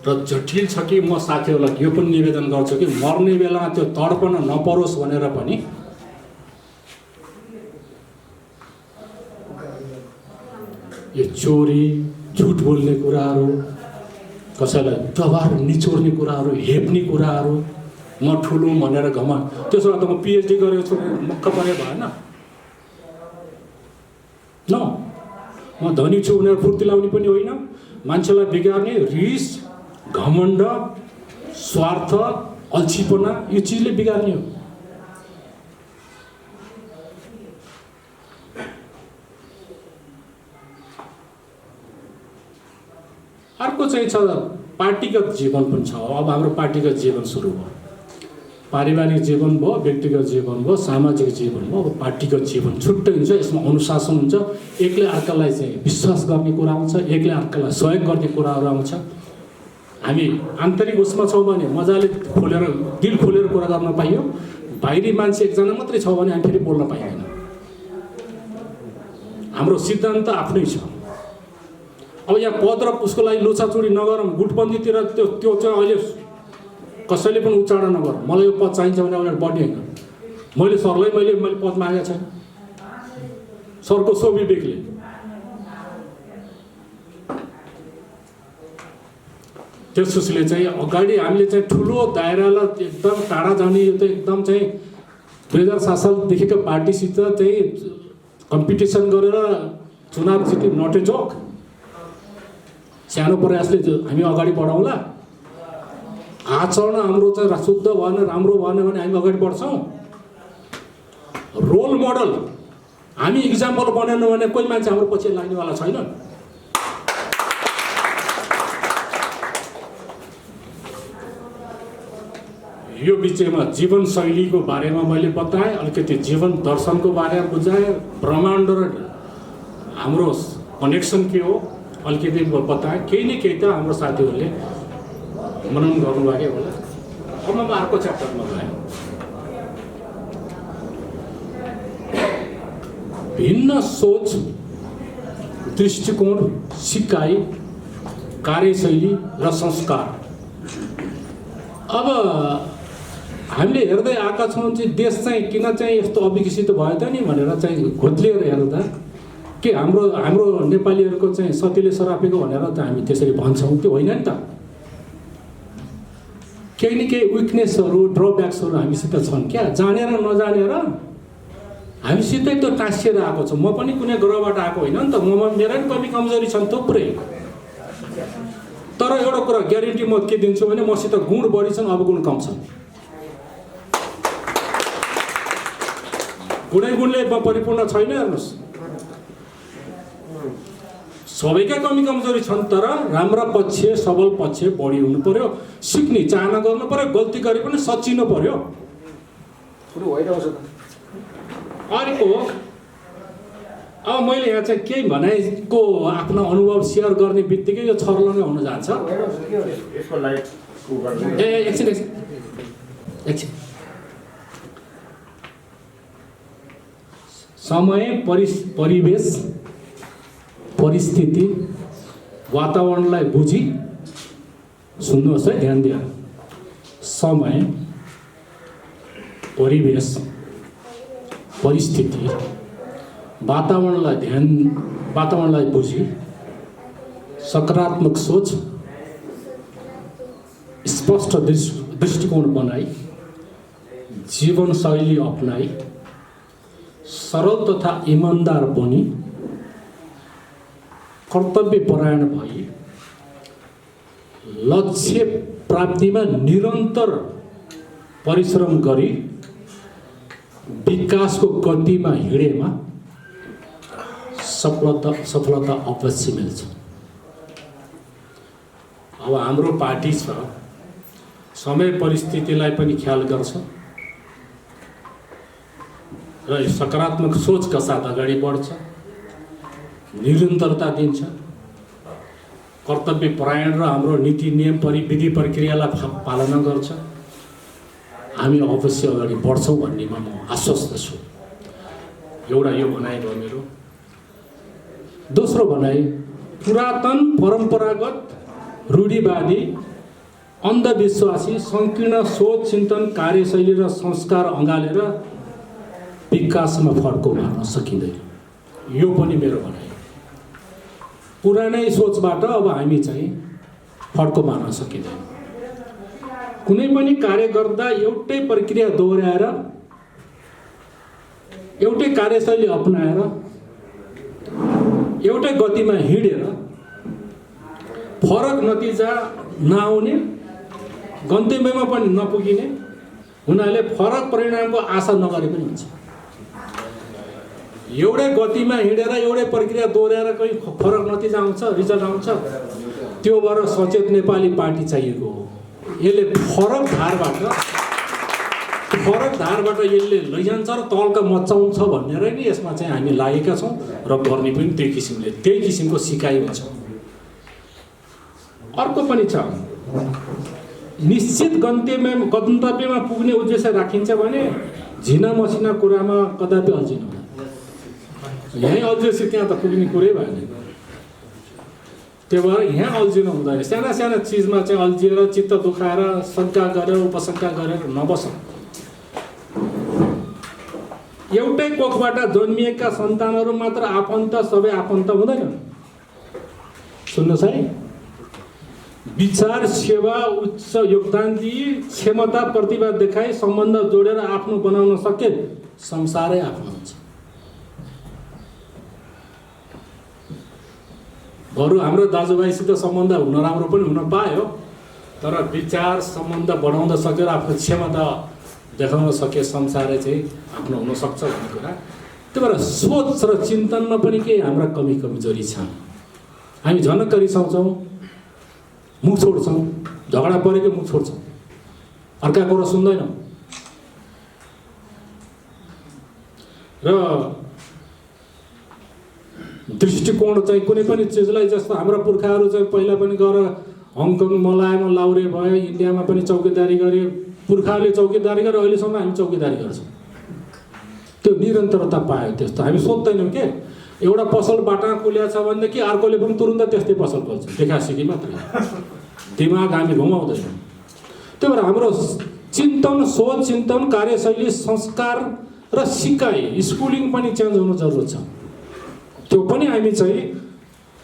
र जटिल छ कि म साथीहरूलाई यो पनि निवेदन गर्छु कि मर्ने बेलामा त्यो तडपन नपरोस् भनेर पनि यो चोरी, झुट बोल्ने कुराहरू, कसैलाई दबार निचोर्ने कुराहरू, हेप्ने कुराहरू, म ठुलो भनेर घमा, त्यसो भए त म पिएचडी गरेको छु मक्क परे भएन न। म धनी छु भनेर फुर्ती लाउने पनि होइन, मान्छेलाई बिगार्ने रिस, घमण्ड, स्वार्थ, अल्छीपना यो चिजले बिगार्ने हो। अर्को चाहिँ छ पार्टीगत जीवन पनि छ। अब हाम्रो पार्टीगत जीवन सुरु भयो, पारिवारिक जीवन भयो, व्यक्तिगत जीवन भयो, सामाजिक जीवन भयो। अब पार्टीगत जीवन छुट्टै हुन्छ, यसमा अनुशासन हुन्छ, एकले अर्कालाई चाहिँ विश्वास गर्ने कुरा आउँछ, एकले अर्कालाई सहयोग गर्ने कुराहरू आउँछ। हामी आन्तरिक उसमा छौँ भने मजाले खोलेर दिल खोलेर कुरा गर्न पाइयो, बाहिरी मान्छे एकजना मात्रै छ भने हामी फेरि बोल्न पाइँदैन। हाम्रो सिद्धान्त आफ्नै छ। अब यहाँ पद र उसको लागि लुचाचुरी नगरौँ, गुटबन्दीतिर त्यो चाहिँ अहिले कसैले पनि उच्चारण नगर, मलाई यो पद चाहिन्छ भने अगाडि बढ्ने होइन। मैले सरलाई मैले पद मागेको छैन, सरको स्वविवेकले। त्यसोस्ले चाहिँ अगाडि हामीले चाहिँ ठुलो दायरालाई एकदम टाढा जाने, यो त एकदम चाहिँ 2007 सालदेखिको पार्टीसित चाहिँ कम्पिटिसन गरेर चुनाव जित्ने नट ए जोक। सानो प्रयासले हामी अगाडि बढाउँला। आचरण हाम्रो चाहिँ शुद्ध भएन, राम्रो भएन भने हामी अगाडि बढ्छौँ। रोल मोडल हामी इक्जाम्पल बनेनौँ भने कोही मान्छे हाम्रो पछि लाग्नेवाला छैन। यो बिचमा जीवनशैलीको बारेमा मैले बताएँ, अलिकति जीवन दर्शनको बारेमा बुझाएँ, ब्रह्माण्ड र हाम्रो कनेक्सन के हो अलिकति बताएँ। केही न केही त हाम्रो साथीहरूले मनन गर्नुभयो होला। अब म अर्को च्याप्टरमा गएँ। भिन्न सोच, दृष्टिकोण, सिकाइ, कार्यशैली र संस्कार। अब हामीले हेर्दै आएका छौँ चाहिँ देश चाहिँ किन चाहिँ यस्तो अविकसित भयो त नि भनेर चाहिँ घोत्लिएर हेर्दा के हाम्रो नेपालीहरूको चाहिँ सतीले सरापेको भनेर त हामी त्यसरी भन्छौँ, त्यो होइन नि त। केही न केही विकनेसहरू, ड्रब्याक्सहरू हामीसित छन् क्या, जानेर नजानेर हामीसितै त्यो टाँसिएर आएको छ। म पनि कुनै ग्रहबाट आएको होइन नि त, मेरा पनि कमी कमजोरी छन् थुप्रै। तर एउटा कुरा ग्यारेन्टी म के दिन्छु भने मसित गुण बढी छन्, अब गुण कम छन्। गुणले परिपूर्ण छैन। हेर्नुहोस्, सबैका कमी कमजोरी छन्, तर राम्रा पक्ष, सबल पक्ष बढी हुनु पर्यो। सिक्ने चाहना गर्नु पर्यो, गल्ती गरे पनि सचिनु पर्यो। अर्को अब मैले यहाँ चाहिँ केही भनाइको आफ्नो अनुभव सेयर गर्ने बित्तिकै यो छर्लङ्गै हुन जान्छ। एकछिन समय, परिवेश, परिस्थिति, वातावरणलाई बुझी सुन्नुहोस् है, ध्यान दिएर। समय, परिवेश, परिस्थिति, वातावरणलाई बुझी सकारात्मक सोच, स्पष्ट दृष्टिकोण बनाई, जीवनशैली अपनाई, सरल तथा ईमानदार बनी, कर्तव्यपरायण भई, लक्ष्य प्राप्तिमा निरन्तर परिश्रम गरी विकासको गतिमा हिँडेमा सफलता अवश्य मिल्छ। अब हाम्रो पार्टी छ, समय परिस्थितिलाई पनि ख्याल गर्छ र सकारात्मक सोचका साथ अगाडि बढ्छ, निरन्तरता दिन्छ, कर्तव्य परायण र हाम्रो नीति नियम विधि प्रक्रियालाई पालना गर्छ, हामी अवश्य अगाडि बढ्छौँ भन्नेमा म आश्वस्त छु। एउटा यो भनाइ भयो मेरो। दोस्रो भनाइ, पुरातन परम्परागत रूढिवादी अन्धविश्वासी सङ्कीर्ण सोच चिन्तन कार्यशैली र संस्कार अँगालेर विकासमा फड्को मार्न सकिँदैन। यो पनि मेरो भनाइ। पुरानै सोचबाट अब हामी चाहिँ फड्को मार्न सकिँदैन। कुनै पनि कार्य गर्दा एउटै प्रक्रिया दोहोऱ्याएर, एउटै कार्यशैली अपनाएर, एउटै गतिमा हिँडेर फरक नतिजा नआउने, गन्तव्यमा पनि नपुगिने हुनाले फरक परिणामको आशा नगरे पनि हुन्छ। एउटै गतिमा हिँडेर एउटै प्रक्रिया दोहोऱ्याएर कहीँ फरक नतिजा आउँछ, रिजल्ट आउँछ, त्यो भएर सचेत नेपाली पार्टी चाहिएको हो। यसले फरक धारबाट यसले लैजान्छ र तल्का मचाउँछ भनेर नि यसमा चाहिँ हामी लागेका छौँ र गर्ने पनि त्यही किसिमको सिकाइ हुन्छ। अर्को पनि छ, निश्चित गन्तव्यमा पुग्ने उद्देश्य राखिन्छ भने झिना मसिना कुरामा कदापि अल्झिनु हुँदैन। यहीँ अल्झेपछि त्यहाँ त पुग्ने कुरै भएन। त्यो भएर यहाँ अल्झिनु हुँदैन। साना साना चिजमा चाहिँ अल्झिएर चित्त दुखाएर शङ्का गरेर उपशङ्का गरेर नबसौँ। एउटै कोखबाट जन्मिएका सन्तानहरू मात्र आफन्त, सबै आफन्त हुँदैनन्। सुन्नुहोस् है, विचार, सेवा, उच्च योगदान दिई, क्षमता, प्रतिभा देखाई, सम्बन्ध जोडेर आफ्नो बनाउन सके संसारै आफ्नो हुन्छ। बरु हाम्रो दाजुभाइसित सम्बन्ध हुन राम्रो पनि हुन पायो, तर विचार सम्बन्ध बढाउन सकेर आफ्नो क्षमता देखाउन सके संसारै चाहिँ आफ्नो हुनसक्छ भन्ने कुरा। त्यही भएर सोच र चिन्तनमा पनि केही हाम्रा कमजोरी छन्। हामी झनक्क रिसाउँछौँ, मुख छोड्छौँ, झगडा परेको मुख छोड्छौँ, अर्काको कुरा सुन्दैनौँ। र दृष्टिकोण चाहिँ कुनै पनि चिजलाई, जस्तो हाम्रा पुर्खाहरू चाहिँ पहिला पनि गएर हङकङ, मलायमा लाउरे भयो, इन्डियामा पनि चौकीदारी गरे, पुर्खाहरूले चौकीदारी गरे, अहिलेसम्म हामी चौकीदारी गर्छौँ। त्यो निरन्तरता पायो। त्यस्तो हामी सोध्दैनौँ के एउटा पसल बाटा कुल्या छ भनेदेखि अर्कोले पनि तुरुन्त त्यस्तै पसल खोल्छ, देखासिकी मात्रै, दिमाग हामी घुमाउँदैनौँ। त्यही भएर हाम्रो चिन्तन, सोच चिन्तन, कार्यशैली, संस्कार र सिकाइ, स्कुलिङ पनि चेन्ज हुनु जरुरत छ। त्यो पनि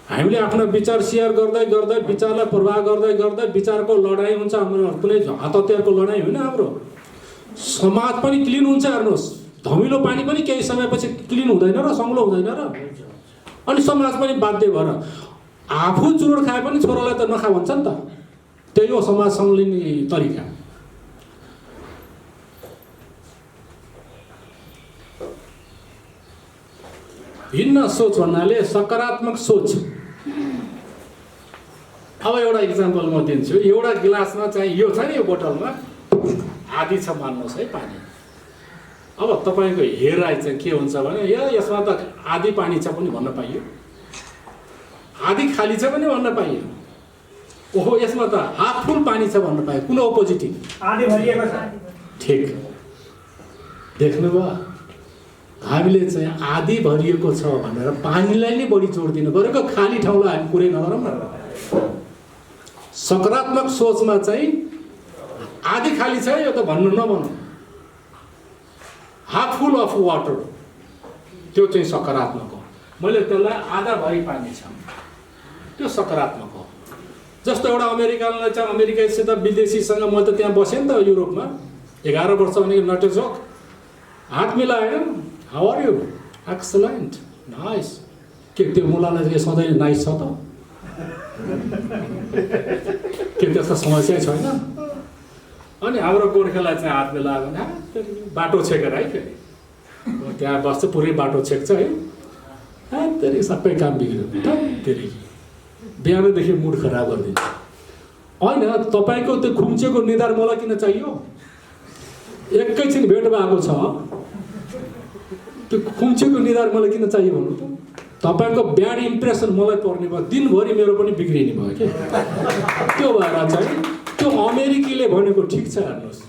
हामीले आफ्नो विचार सेयर गर्दै गर्दै, विचारलाई प्रवाह गर्दै गर्दै, विचारको लडाइँ हुन्छ। हाम्रो कुनै हात हतियारको लडाइँ होइन, हाम्रो समाज पनि क्लिन हुन्छ। हेर्नुहोस्, धमिलो पानी पनि केही समयपछि क्लिन हुँदैन र सङ्लो हुँदैन र, अनि समाज पनि बाध्य भएर आफू चुरोट खाए पनि छोरालाई त नखा भन्छ नि त। त्यही हो समाज संलिने तरिका। भिन्न सोच भन्नाले सकारात्मक सोच। अब एउटा इक्जाम्पल म दिन्छु। एउटा गिलासमा चाहिँ यो छ नि, यो बोतलमा आधी छ मान्नुहोस् है पानी। अब तपाईँको हेराइ चाहिँ के हुन्छ भने यसमा त आधी पानी छ पनि भन्न पाइयो, आधी खाली छ पनि भन्न पाइयो, ओहो यसमा त हाफ फुल पानी छ भन्न पाइयो। कुन अपोजिटिभ? आधी भरिएको छ। ठिक देख्नुभयो? हामीले चाहिँ आधी भरिएको छ भनेर पानीलाई नै बढी जोड दिनु पऱ्यो, खाली ठाउँलाई हामी कुरै नगरौँ न। सकारात्मक सोचमा चाहिँ आधी खाली छ यो त भन्नु नभनौँ, हाफ फुल अफ वाटर, त्यो चाहिँ सकारात्मक हो। मैले त्यसलाई आधा भरि पानी छ, त्यो सकारात्मक हो। जस्तो एउटा अमेरिकनलाई चाहिँ अमेरिकासित विदेशीसँग म त त्यहाँ बसेँ नि त युरोपमा 11 वर्ष भने नटेजोक हात मिलाएन, how are you, excellent, nice. के त्यो मुलालाई सधैँ नाइस छ त? के त्यस्तो समस्या छैन? अनि हाम्रो गोर्खालाई चाहिँ हात मिलायो भने बाटो छेकेर है, फेरि त्यहाँ बस्छ, पुरै बाटो छेक्छ है, तेरि सबै काम बिग्रियो, तेरि बिहानदेखि मुड खराब गरिदिन्छ। होइन, तपाईँको त्यो खुम्चेको निधार मलाई किन चाहियो? एकैछिन भेट भएको छ, त्यो खुम्चेको निधार मलाई किन चाहियो भन्नु त? तपाईँको ब्याड इम्प्रेसन मलाई पर्ने भयो, दिनभरि मेरो पनि बिग्रिने भयो कि त्यो भएर चाहिँ त्यो अमेरिकीले भनेको ठिक छ हेर्नुहोस्,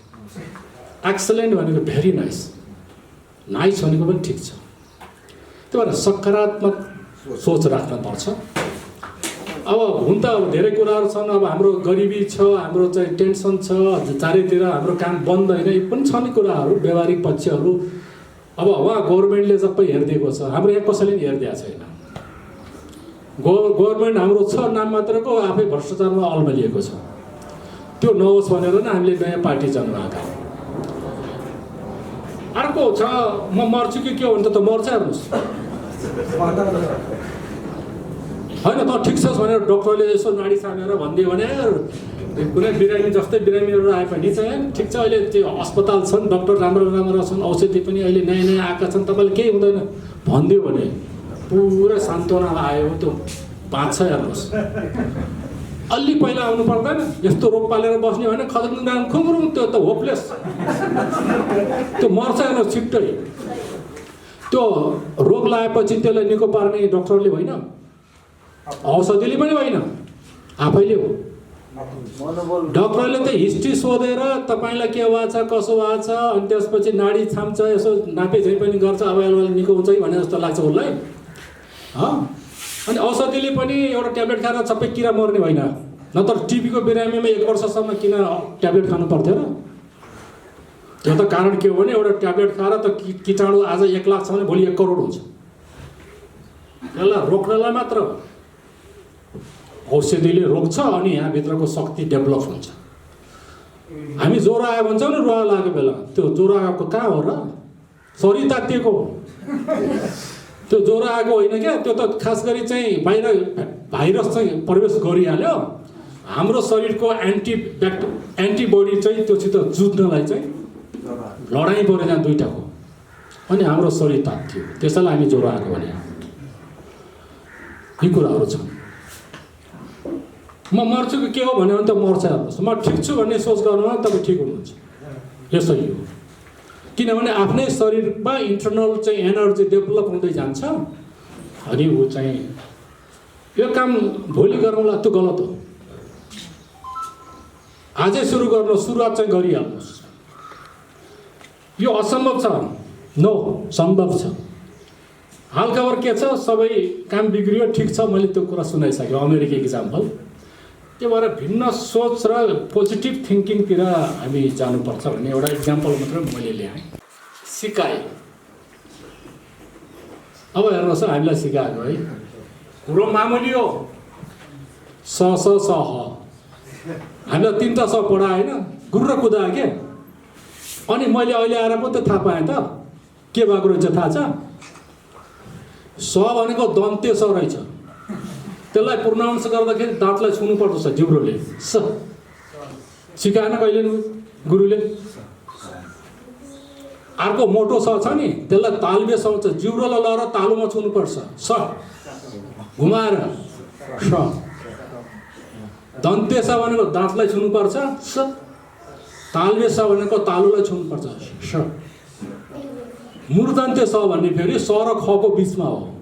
एक्सलेन्ट भनेको भेरी नाइस, नाइस भनेको पनि ठिक छ। त्यो भएर सकारात्मक सोच राख्नुपर्छ। अब हुन त अब धेरै कुराहरू छन्, अब हाम्रो गरिबी छ, हाम्रो चाहिँ टेन्सन छ, चारैतिर हाम्रो काम बन्द होइन, यी पनि छन् कुराहरू, व्यवहारिक पक्षहरू। अब उहाँ गभर्मेन्टले सबै हेरिदिएको छ, हाम्रो यहाँ कसैले पनि हेरिदिएको छैन। गभर्मेन्ट हाम्रो छ नाम मात्रको, आफै भ्रष्टाचारमा अल्मलिएको छ। त्यो नहोस् भनेर नै हामीले नयाँ पार्टी जन्माएका। अर्को छ म मर्छु कि के हो भने त मर्छ हेर्नुहोस् होइन त ठिक छ भनेर डक्टरले यसो नाडी छामेर भनिदियो भने कुनै बिरामी जस्तै बिरामीहरू आए पनि चाहिँ ठिक छ, अहिले त्यो अस्पताल छन्, डक्टर राम्रो राम्रो छन्, औषधि पनि अहिले नयाँ नयाँ आएका छन्, तपाईँले केही हुँदैन भनिदियो भने पुरा सान्त्वना आयो, त्यो बाँच्छ हेर्नुहोस्। अलि पहिला आउनु पर्दैन, यस्तो रोग पालेर बस्ने भने खदक्नु खुङ्रुङ, त्यो त होपलेस, त्यो मर्छ हेर्नुहोस् छिट्टै। त्यो रोग लगाएपछि त्यसलाई निको पार्ने डक्टरले होइन, औषधिले पनि होइन, आफैले हो। डक्टरले त हिस्ट्री सोधेर तपाईँलाई के भएको छ कसो भएको छ, अनि त्यसपछि नाडी छाम्छ, यसो नापेझै पनि गर्छ, अब निको हुन्छ कि भने जस्तो लाग्छ उसलाई। अनि औषधिले पनि एउटा ट्याब्लेट खाएर सबै किरा मर्ने होइन, नत्र टिबीको बिरामीमा 1 वर्षसम्म किन ट्याब्लेट खानु पर्थ्यो र? त्यो त कारण के हो भने एउटा ट्याब्लेट खाएर त कीटाणु आज 1 लाख छ भने भोलि 1 करोड हुन्छ। यसलाई रोक्नलाई मात्र औषधिले रोक्छ, अनि यहाँभित्रको शक्ति डेभलप हुन्छ। हामी ज्वरो आयो भन्छौँ नि, रुवा लागेको बेला त्यो ज्वरो आएको कहाँ हो र? शरीर तातिएको हो। त्यो ज्वरो आएको होइन क्या, त्यो त खास गरी चाहिँ बाहिर भाइरस चाहिँ प्रवेश गरिहाल्यो, हाम्रो शरीरको एन्टिबडी चाहिँ त्योसित जुझ्नलाई चाहिँ लडाइँ पऱ्यो त्यहाँ दुईटाको, अनि हाम्रो शरीर तात्थ्यो, त्यसैलाई हामी ज्वरो आएको भने। यी कुराहरू छन्। म मर्छु कि के हो भन्यो भने त मर्छ हेर्नुहोस्, म ठिक छु भन्ने सोच गर्नुमा तपाईँ ठिक हुनुहुन्छ, यसै हो। किनभने आफ्नै शरीरमा इन्टरनल चाहिँ एनर्जी डेभलप हुँदै जान्छ, अनि ऊ चाहिँ यो काम भोलि गरौँला त्यो गलत हो। आजै सुरु गर्नु, सुरुवात चाहिँ गरिहाल्नुहोस्। यो असम्भव छ? नो, सम्भव छ। हालखबर के छ, सबै काम बिग्रियो, ठिक छ, मैले त्यो कुरा सुनाइसकेँ, अमेरिकी इक्जाम्पल। त्यो भएर भिन्न सोच र पोजिटिभ थिङ्किङतिर हामी जानुपर्छ भन्ने एउटा इक्जाम्पल मात्रै मैले ल्याएँ। सिकाएँ। अब हेर्नुहोस्, हामीलाई सिकाएको है, कुरो मामुली हो, स स स ह। हामीलाई 3टा स पढायो होइन, गुरु र कुदायो के। अनि मैले अहिले आएर पो त थाहा पाएँ त के भएको रहेछ थाहा छ? स भनेको दन्ते स रहेछ, त्यसलाई प्रोनाउन्स गर्दाखेरि दाँतलाई छुनु पर्दछ जिब्रोले। स सिकाएन कहिले गुरुले। अर्को मोटो स छ नि, त्यसलाई तालुबे स हुन्छ, जिब्रोलाई लगाएर तालुमा छुनुपर्छ, स घुमाएर स। दन्ते स भनेको दाँतलाई छुनुपर्छ, स। तालुबे स भनेको तालुलाई छुनुपर्छ, स। मूर्धन्ते स भन्ने फेरि स र ख को बिचमा हो।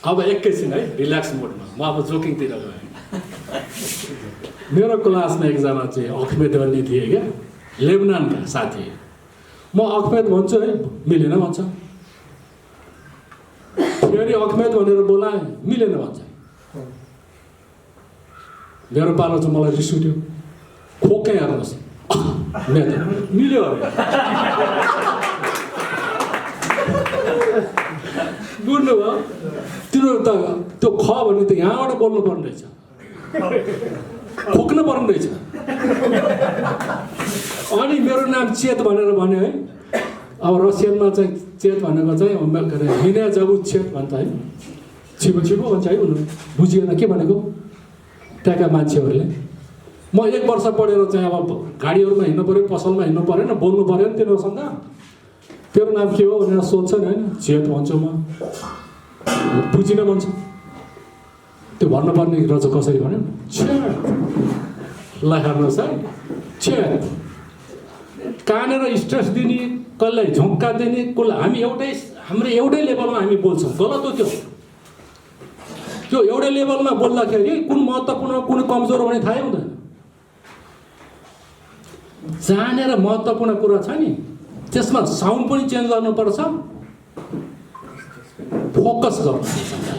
अब एकैछिन है, रिल्याक्स मोडमा म अब जोकिङतिर गएँ। मेरो क्लासमा एकजना चाहिँ अखमेद भन्ने थिए क्या, लेबनानका साथी। म अखमेद भन्छु है, मिलेन भन्छ, फेरि अखमेद भनेर बोलाएँ, मिलेन भन्छ। मेरो पालो चाहिँ मलाई रिस उठ्यो, खोकेँ हेर्नुहोस्, मिल्यो अरे। बुझ्नुभयो? तिनीहरू त त्यो ख भने त यहाँबाट बोल्नु पर्ने रहेछ, खोक्नु पर्ने रहेछ। अनि मेरो नाम चेत भनेर भन्यो है। अब रसियनमा चाहिँ चेत भनेको चाहिँ हिँड्या जबु चेत भन्छ है, छिपो छिपो भन्छ है, उनीहरू बुझिएन के भनेको त्यहाँका मान्छेहरूले। म 1 वर्ष पढेर चाहिँ अब गाडीहरूमा हिँड्नु पऱ्यो, पसलमा हिँड्नु पऱ्यो नि, बोल्नु पऱ्यो नि तिनीहरूसँग। तेरो नाम के हो भनेर सोध्छ नि होइन, चेत भन्छु म, बुझिन भन्छ। त्यो भन्नुपर्ने रहेछ कसरी भन्यो, छेत। ल हेर्नुहोस् है, छेत। कहाँनिर स्ट्रेस दिने, कसलाई झुक्का दिने, कसलाई हामी हाम्रो एउटै लेभलमा हामी बोल्छौँ, गलत हो त्यो एउटै लेभलमा बोल्दाखेरि कुन महत्त्वपूर्ण कुन कमजोर हो भने थाहै हुँदैन। जानेर महत्त्वपूर्ण कुरा छ नि त्यसमा साउन्ड पनि चेन्ज गर्नुपर्छ, फोकस गर्नुपर्छ।